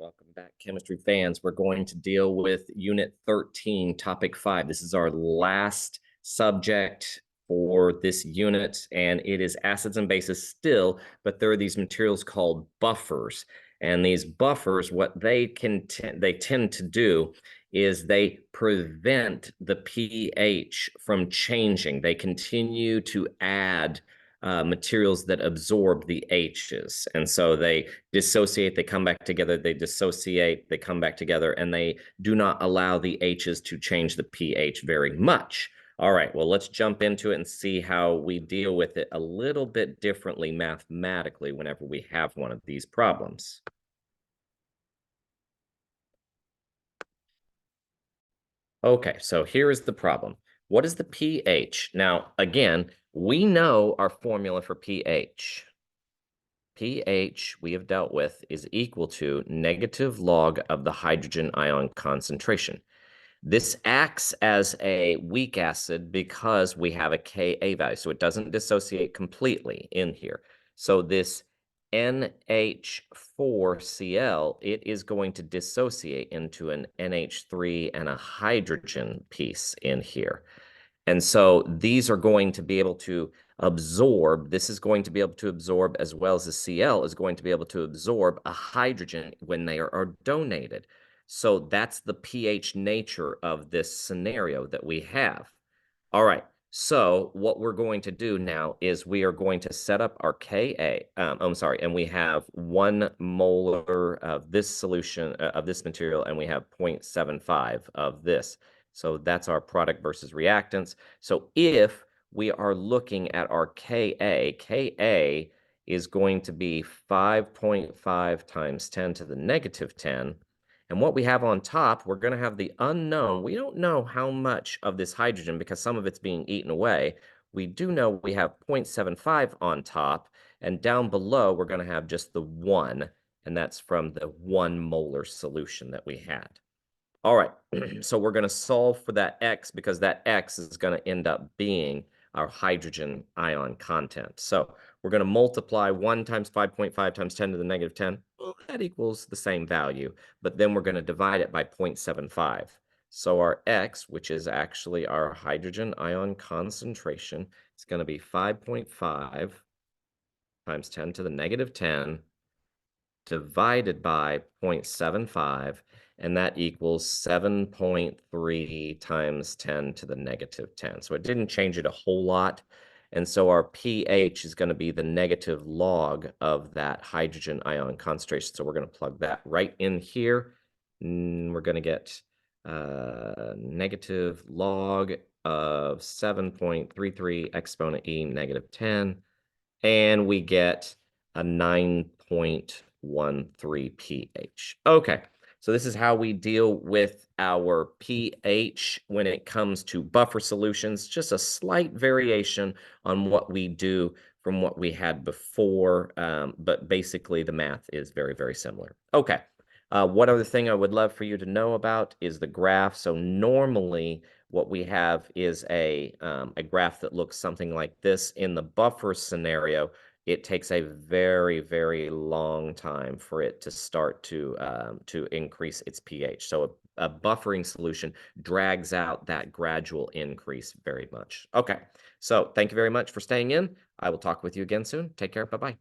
Welcome back, chemistry fans. We're going to deal with Unit 13, Topic 5. This is our last subject for this unit, and it is acids and bases still, but there are these materials called buffers. And these buffers, what they tend to do is they prevent the pH from changing. They continue to add materials that absorb the H's. And so they dissociate, they come back together, they dissociate, they come back together, and they do not allow the H's to change the pH very much. All right, well, let's jump into it and see how we deal with it a little bit differently mathematically whenever we have one of these problems. Okay, so here is the problem. What is the pH? Now, again, we know our formula for pH. pH we have dealt with is equal to negative log of the hydrogen ion concentration. This acts as a weak acid because we have a Ka value, so it doesn't dissociate completely in here. So this NH4Cl, it is going to dissociate into an NH3 and a hydrogen piece in here. And so these are going to be able to absorb, this is going to be able to absorb, as well as the Cl is going to be able to absorb a hydrogen when they are donated. So that's the pH nature of this scenario that we have. All right, so what we're going to do now is we are going to set up our Ka, and we have 1 molar of this solution, of this material, and we have 0.75 of this. So that's our product versus reactants. So if we are looking at our Ka is going to be 5.5 times 10 to the negative 10. And what we have on top, we're going to have the unknown. We don't know how much of this hydrogen because some of it's being eaten away. We do know we have 0.75 on top, and down below, we're going to have just the 1, and that's from the 1 molar solution that we had. All right, so we're going to solve for that X because that X is going to end up being our hydrogen ion content. So we're going to multiply 1 times 5.5 times 10 to the negative 10. Well, that equals the same value, but then we're going to divide it by 0.75. So our X, which is actually our hydrogen ion concentration, is going to be 5.5 times 10 to the negative 10 divided by 0.75, and that equals 7.3 times 10 to the negative 10. So it didn't change it a whole lot. And so our pH is going to be the negative log of that hydrogen ion concentration. So we're going to plug that right in here. And we're going to get negative log of 7.33 exponent e negative 10. And we get a 9.13 pH. Okay, so this is how we deal with our pH when it comes to buffer solutions. Just a slight variation on what we do from what we had before, but basically the math is very, very similar. Okay, one other thing I would love for you to know about is the graph. So normally what we have is a graph that looks something like this. In the buffer scenario, it takes a very, very long time for it to start to increase its pH. So a buffering solution drags out that gradual increase very much. Okay, so thank you very much for staying in. I will talk with you again soon. Take care. Bye-bye.